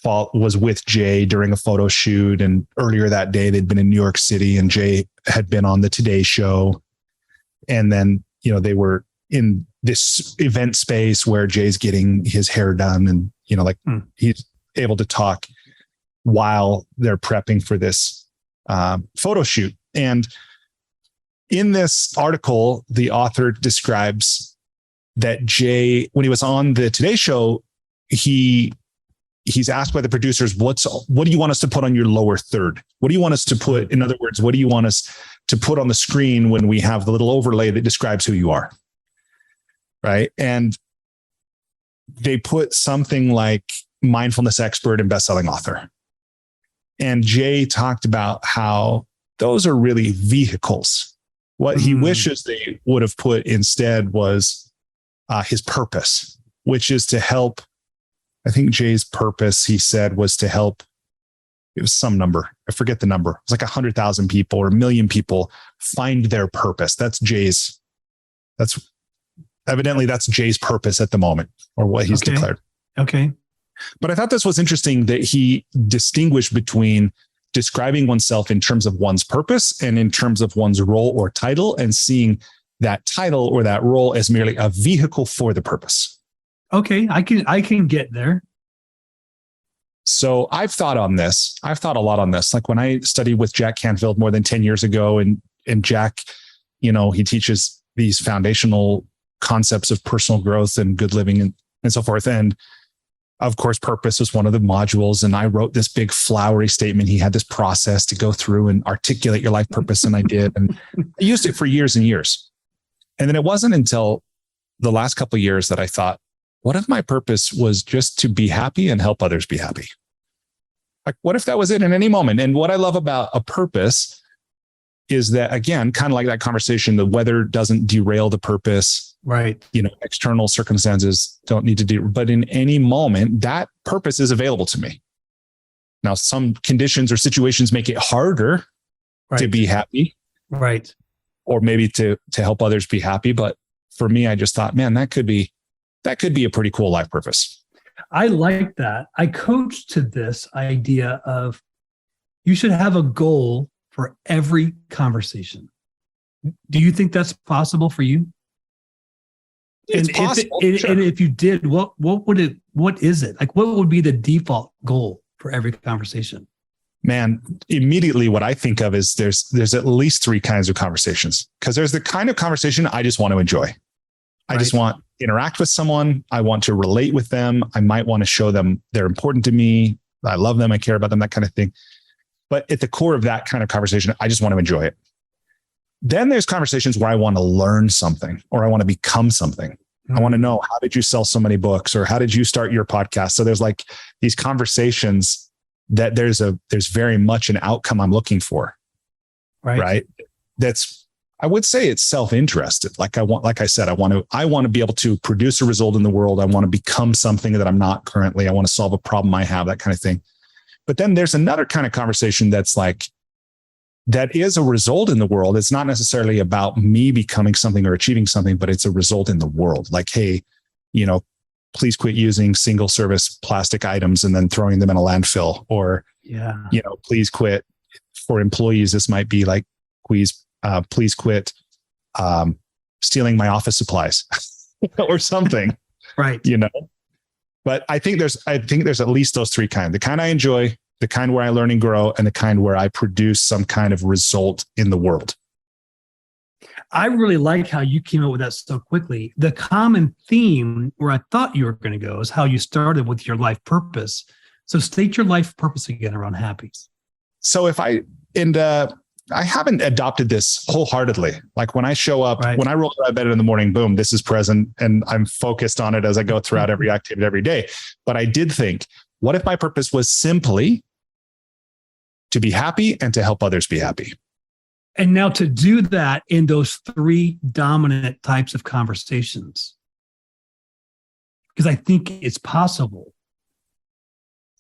was with Jay during a photo shoot. And earlier that day, they'd been in New York City and Jay had been on the Today Show. And then, they were in this event space where Jay's getting his hair done and, he's able to talk while they're prepping for this photo shoot. And in this article, the author describes that Jay, when he was on the Today Show, he's asked by the producers, what do you want us to put on your lower third? What do you want us to put? In other words, what do you want us to put on the screen when we have the little overlay that describes who you are? Right. And they put something like mindfulness expert and best-selling author. And Jay talked about how those are really vehicles. What he wishes they would have put instead was his purpose, which is to help. I think Jay's purpose, he said, was to help. It was some number. I forget the number. It was like 100,000 people or 1 million people find their purpose. That's Jay's purpose at the moment, or what he's declared. Okay. But I thought this was interesting that he distinguished between describing oneself in terms of one's purpose and in terms of one's role or title, and seeing that title or that role as merely a vehicle for the purpose. Okay, I can get there. So I've thought a lot on this. Like when I studied with Jack Canfield more than 10 years ago, and Jack, he teaches these foundational concepts of personal growth and good living and so forth. And of course, purpose was one of the modules. And I wrote this big flowery statement. He had this process to go through and articulate your life purpose. And I did, and I used it for years and years. And then it wasn't until the last couple of years that I thought, what if my purpose was just to be happy and help others be happy? Like, what if that was it in any moment? And what I love about a purpose is that, again, kind of like that conversation, the weather doesn't derail the purpose. Right. External circumstances don't need to but in any moment, that purpose is available to me. Now, some conditions or situations make it harder to be happy. Right. Or maybe to help others be happy. But for me, I just thought, man, that could be a pretty cool life purpose. I like that. I coach to this idea of you should have a goal for every conversation. Do you think that's possible for you? It's possible. Sure. And if you did, what is it? Like, what would be the default goal for every conversation? Man, immediately what I think of is there's at least three kinds of conversations, because there's the kind of conversation I just want to enjoy. I just want to interact with someone. I want to relate with them. I might want to show them they're important to me. I love them. I care about them, that kind of thing. But at the core of that kind of conversation, I just want to enjoy it. Then there's conversations where I want to learn something, or I want to become something. Mm-hmm. I want to know, how did you sell so many books, or how did you start your podcast? So there's like these conversations that there's very much an outcome I'm looking for. Right. I would say it's self-interested. Like I said, I want to be able to produce a result in the world. I want to become something that I'm not currently. I want to solve a problem I have, that kind of thing. But then there's another kind of conversation that's like, that is a result in the world. It's not necessarily about me becoming something or achieving something, but it's a result in the world. Like, hey, please quit using single service plastic items and then throwing them in a landfill, or, please quit for employees. This might be like, please quit stealing my office supplies or something. Right. But I think there's at least those three kinds: the kind I enjoy, the kind where I learn and grow, and the kind where I produce some kind of result in the world. I really like how you came up with that so quickly. The common theme where I thought you were going to go is how you started with your life purpose. So state your life purpose again around happy. So I haven't adopted this wholeheartedly. Like when I show up, when I roll out of bed in the morning, boom, this is present, and I'm focused on it as I go throughout every activity every day. But I did think, what if my purpose was simply to be happy and to help others be happy? And now to do that in those three dominant types of conversations, because I think it's possible.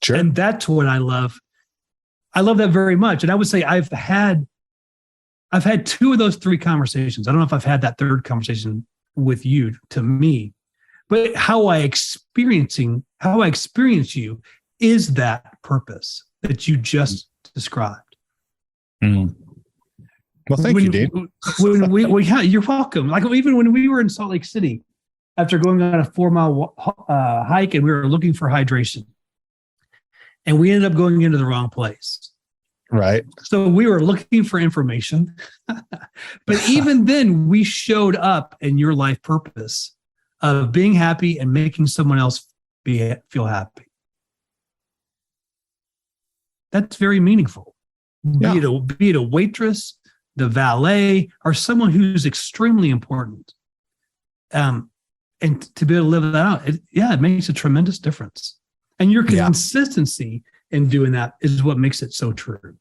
Sure. And that's what I love. I love that very much. And I would say I've had two of those three conversations. I don't know if I've had that third conversation with you, to me, but how I experience you is that purpose that you just described. Mm. Well, thank you, Dave. You're welcome. Like even when we were in Salt Lake City, after going on a 4-mile hike, and we were looking for hydration, and we ended up going into the wrong place. Right. So we were looking for information, but even then we showed up in your life purpose of being happy and making someone else feel happy. That's very meaningful. Yeah. Be it a waitress, the valet, or someone who's extremely important. And to be able to live that out, it makes a tremendous difference. And your consistency in doing that is what makes it so true.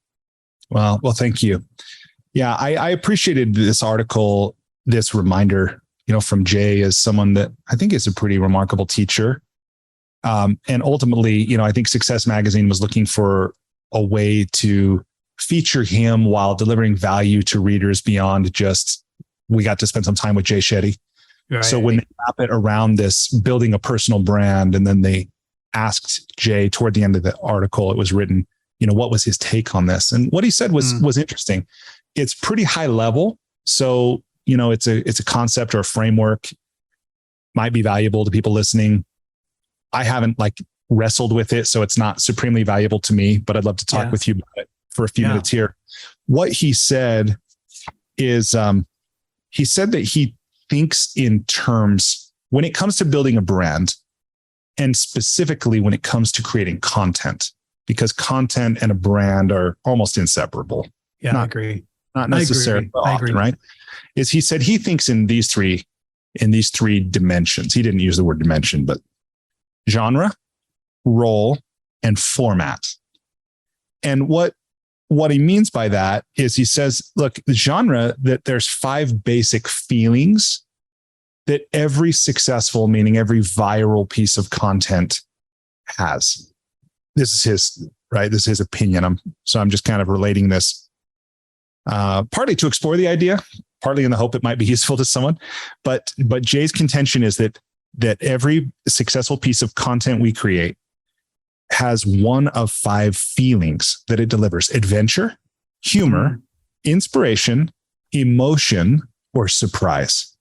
Well, thank you. Yeah, I appreciated this article, this reminder, from Jay, as someone that I think is a pretty remarkable teacher. And ultimately, I think Success Magazine was looking for a way to feature him while delivering value to readers beyond just, we got to spend some time with Jay Shetty. Right. So when they wrap it around this building a personal brand, and then they asked Jay toward the end of the article, it was written, what was his take on this? And what he said was interesting. It's pretty high level. So, it's a concept or a framework, might be valuable to people listening. I haven't wrestled with it, so it's not supremely valuable to me, but I'd love to talk with you about it for a few minutes here. What he said is, he said that he thinks in terms, when it comes to building a brand, and specifically when it comes to creating content, because content and a brand are almost inseparable. Yeah, I agree. Not necessarily often, right? He said he thinks in these three dimensions. He didn't use the word dimension, but genre, role, and format. And what he means by that is, he says, look, the genre, that there's 5 basic feelings that every successful, meaning every viral piece of content has. This is his, right? This is his opinion. I'm just kind of relating this, partly to explore the idea, partly in the hope it might be useful to someone. But Jay's contention is that every successful piece of content we create has one of 5 feelings that it delivers: adventure, humor, inspiration, emotion, or surprise.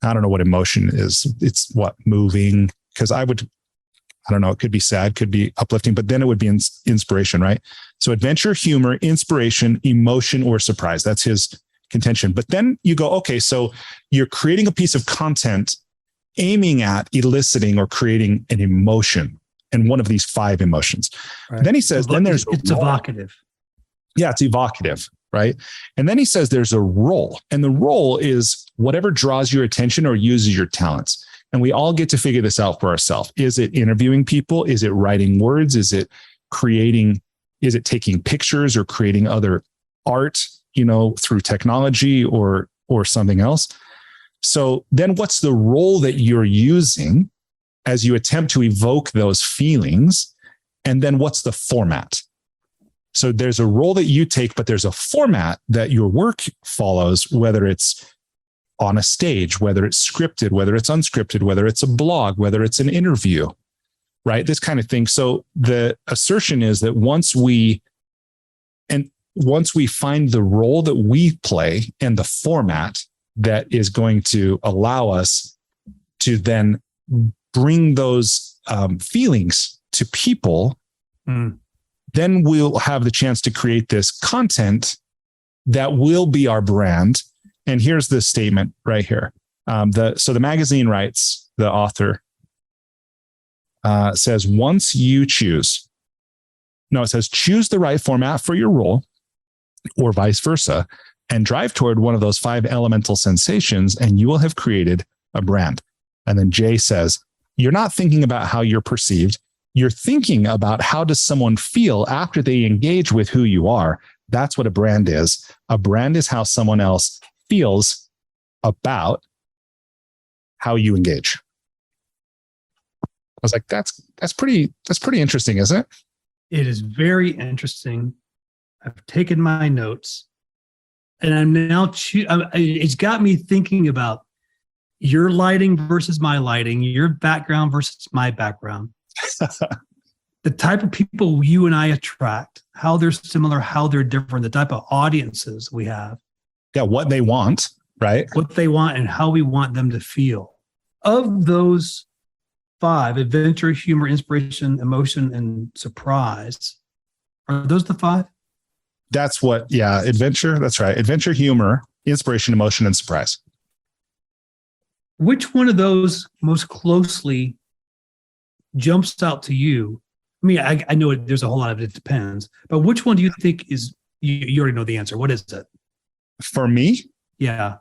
I don't know what emotion is. It's what, moving? Because I don't know, it could be sad, could be uplifting, but then it would be inspiration, right? So adventure, humor, inspiration, emotion, or surprise. That's his contention. But then you go, okay, so you're creating a piece of content aiming at eliciting or creating an emotion and one of these 5 emotions. Right. Then he says, it's evocative. Yeah, it's evocative, right? And then he says there's a role, and the role is whatever draws your attention or uses your talents. And we all get to figure this out for ourselves. Is it interviewing people? Is it writing words? Is it taking pictures or creating other art, through technology or something else? So then what's the role that you're using as you attempt to evoke those feelings? And then what's the format? So there's a role that you take, but there's a format that your work follows, whether it's on a stage, whether it's scripted, whether it's unscripted, whether it's a blog, whether it's an interview, right? This kind of thing. So the assertion is that once we find the role that we play and the format that is going to allow us to then bring those feelings to people, then we'll have the chance to create this content that will be our brand. And here's the statement right here. So the magazine writes, the author says, choose the right format for your role, or vice versa, and drive toward one of those 5 elemental sensations, and you will have created a brand. And then Jay says, you're not thinking about how you're perceived. You're thinking about how does someone feel after they engage with who you are. That's what a brand is. A brand is how someone else feels about how you engage. I was like, that's pretty interesting, isn't it? It is very interesting. I've taken my notes, and I'm now it's got me thinking about your lighting versus my lighting, your background versus my background. The type of people you and I attract, how they're similar, how they're different, the type of audiences we have. Yeah, what they want, right? What they want and how we want them to feel. Of those 5, adventure, humor, inspiration, emotion, and surprise, are those the 5? That's what, adventure, that's right. Adventure, humor, inspiration, emotion, and surprise. Which one of those most closely jumps out to you? I mean, I know there's a whole lot of it depends, but which one do you think is, you already know the answer. What is it? For me? Yeah.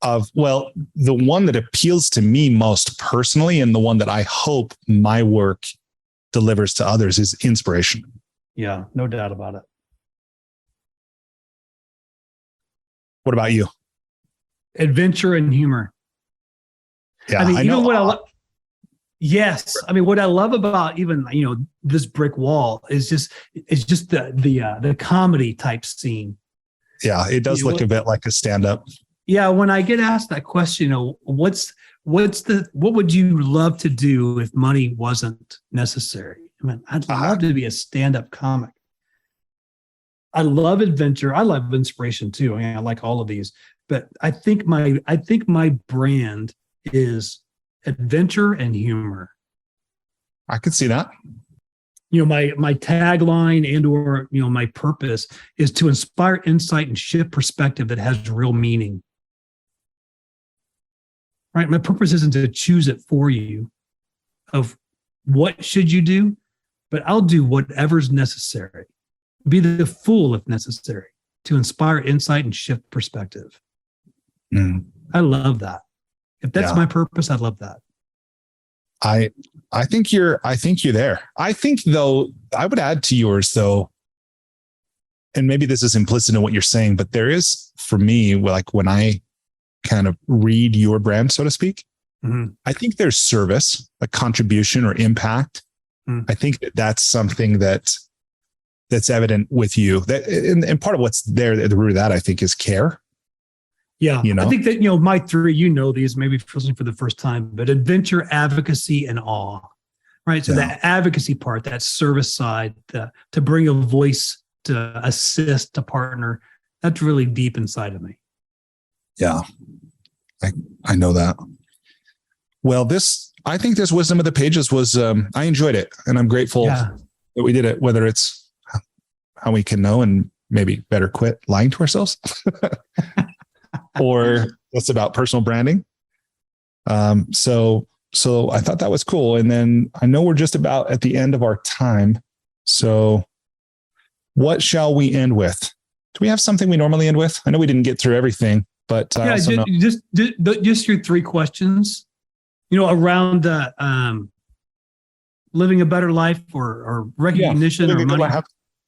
The one that appeals to me most personally, and the one that I hope my work delivers to others, is inspiration. Yeah, no doubt about it. What about you? Adventure and humor. Yeah, I mean, you know what I love? Yes, I mean, what I love about even this brick wall is just the comedy type scene. Yeah, it does look a bit like a stand-up. Yeah, when I get asked that question, what would you love to do if money wasn't necessary? I mean, I'd love to be a stand-up comic. I love adventure. I love inspiration too. I mean, I like all of these, but I think my brand is adventure and humor. I could see that. My tagline and/or my purpose is to inspire insight and shift perspective that has real meaning. Right? My purpose isn't to choose it for you of what should you do, but I'll do whatever's necessary. Be the fool if necessary to inspire insight and shift perspective. I love that. If that's my purpose, I love that. I think you're there. I think though, I would add to yours though, and maybe this is implicit in what you're saying, but there is, for me, like when I kind of read your brand, so to speak, I think there's service, a contribution or impact. I think that's something that's evident with you. That and part of what's there at the root of that, I think, is care. Yeah, I think that my 3, these maybe for the first time, but adventure, advocacy, and awe. Right. So that advocacy part, that service side, to bring a voice, to assist, to partner, that's really deep inside of me. Yeah. I know that. Well, I think this wisdom of the pages was, I enjoyed it, and I'm grateful that we did it, whether it's how we can know and maybe better quit lying to ourselves or it's about personal branding. So I thought that was cool. And then I know we're just about at the end of our time. So what shall we end with? Do we have something we normally end with? I know we didn't get through everything, but just your 3 questions, around living a better life or recognition or money.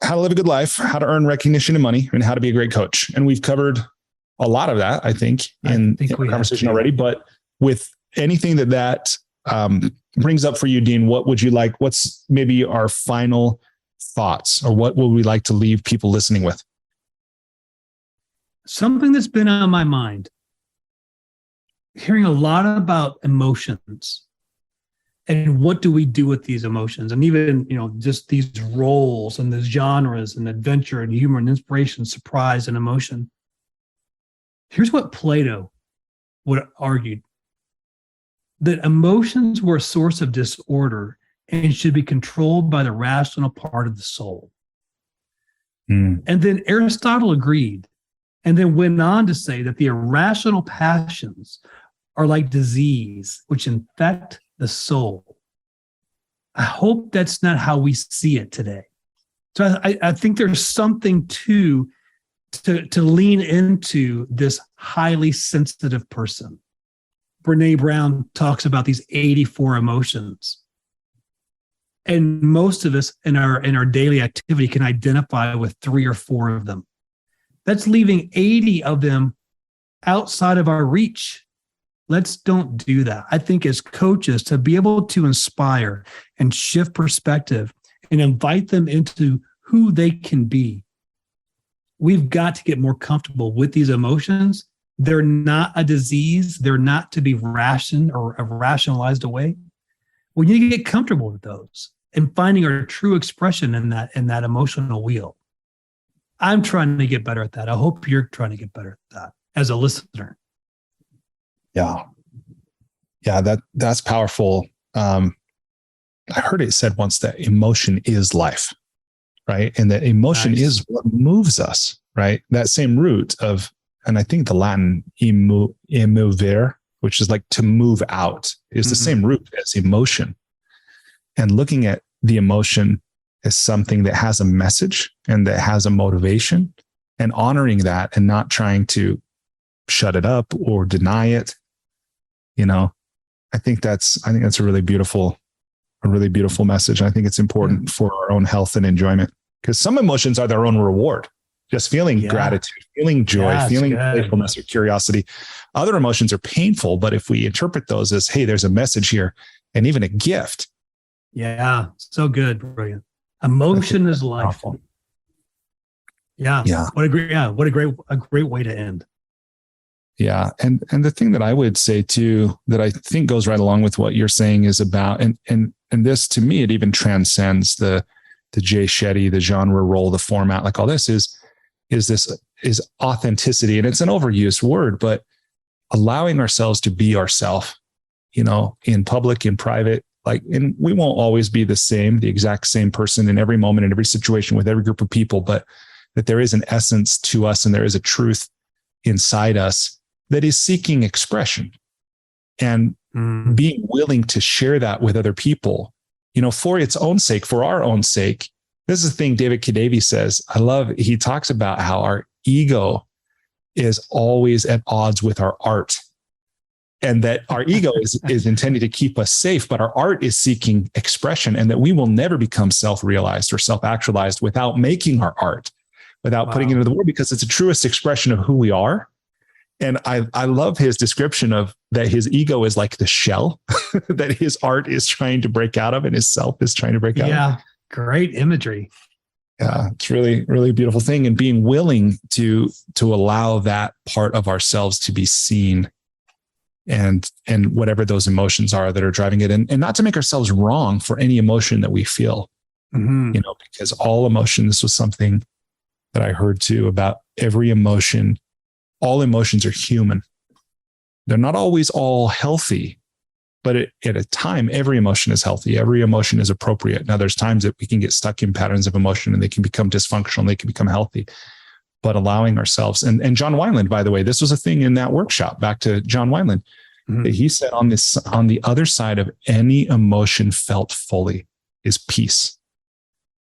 How to live a good life, how to earn recognition and money, and how to be a great coach. And we've covered a lot of that, I think, in our conversation already. But with anything that brings up for you, Dean, what would you like? What's maybe our final thoughts, or what would we like to leave people listening with? Something that's been on my mind, hearing a lot about emotions and what do we do with these emotions, and even, just these roles and the genres and adventure and humor and inspiration, surprise and emotion. Here's what Plato would argue: that emotions were a source of disorder and should be controlled by the rational part of the soul. And then Aristotle agreed, and then went on to say that the irrational passions are like disease, which infect the soul. I hope that's not how we see it today. So I think there's something to lean into this highly sensitive person. Brene Brown talks about these 84 emotions. And most of us in our daily activity can identify with 3 or 4 of them. That's leaving 80 of them outside of our reach. Let's don't do that. I think as coaches, to be able to inspire and shift perspective and invite them into who they can be, we've got to get more comfortable with these emotions. They're not a disease. They're not to be rationed or rationalized away. We need to get comfortable with those and finding our true expression in that emotional wheel. I'm trying to get better at that. I hope you're trying to get better at that as a listener. Yeah. That's powerful. I heard it said once that emotion is life, right? And that emotion is what moves us, right? That same root of, and I think the Latin emovere, which is like to move out, is the same root as emotion. And looking at the emotion as something that has a message and that has a motivation, and honoring that and not trying to shut it up or deny it. I think that's a really beautiful message. I think it's important for our own health and enjoyment, because some emotions are their own reward. Just feeling gratitude, feeling joy, feeling playfulness or curiosity. Other emotions are painful, but if we interpret those as, hey, there's a message here and even a gift. Yeah. So good. Brilliant. Emotion is life. Powerful. Yeah. What a great way to end. Yeah. And the thing that I would say too, that I think goes right along with what you're saying is about, and this to me, it even transcends the Jay Shetty, the genre role, the format, like all this is authenticity. And it's an overused word, but allowing ourselves to be ourselves, in public, in private, and we won't always be the exact same person in every moment, in every situation, with every group of people, but that there is an essence to us and there is a truth inside us that is seeking expression, and being willing to share that with other people, for its own sake, for our own sake. This is the thing David Kadavy says. He talks about how our ego is always at odds with our art, and that our ego is intended to keep us safe, but our art is seeking expression, and that we will never become self-realized or self-actualized without making our art, without putting it into the world, because it's the truest expression of who we are. And I love his description of that his ego is like the shell that his art is trying to break out of and his self is trying to break out of. Yeah, great imagery. Yeah, it's really, really beautiful thing. And being willing to allow that part of ourselves to be seen, and whatever those emotions are that are driving it, and not to make ourselves wrong for any emotion that we feel, because all emotion, this was something that I heard too about every emotion. All emotions are human. They're not always all healthy, but at a time, every emotion is healthy. Every emotion is appropriate. Now, there's times that we can get stuck in patterns of emotion and they can become dysfunctional and they can become healthy. But allowing ourselves, and John Wineland, by the way, this was a thing in that workshop, back to John Wineland, that he said on the other side of any emotion felt fully is peace.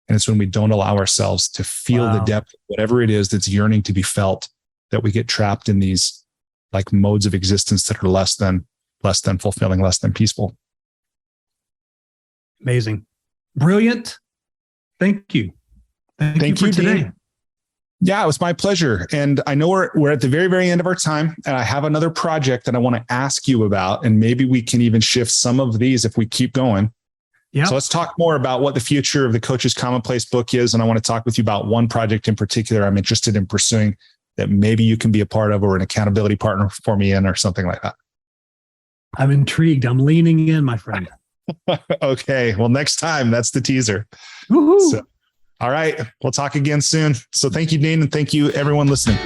And it's when we don't allow ourselves to feel the depth of whatever it is that's yearning to be felt, that we get trapped in these like modes of existence that are less than fulfilling, less than peaceful. Amazing. Brilliant. Thank you. Thank you for today. Dean. Yeah, it was my pleasure. And I know we're at the very, very end of our time. And I have another project that I want to ask you about. And maybe we can even shift some of these if we keep going. Yeah. So let's talk more about what the future of the Coaches Commonplace book is. And I want to talk with you about one project in particular I'm interested in pursuing that maybe you can be a part of, or an accountability partner for me in, or something like that. I'm intrigued. I'm leaning in, my friend. Okay. Well, next time, that's the teaser. Woo-hoo. So, all right. We'll talk again soon. So thank you, Dean. And thank you, everyone listening.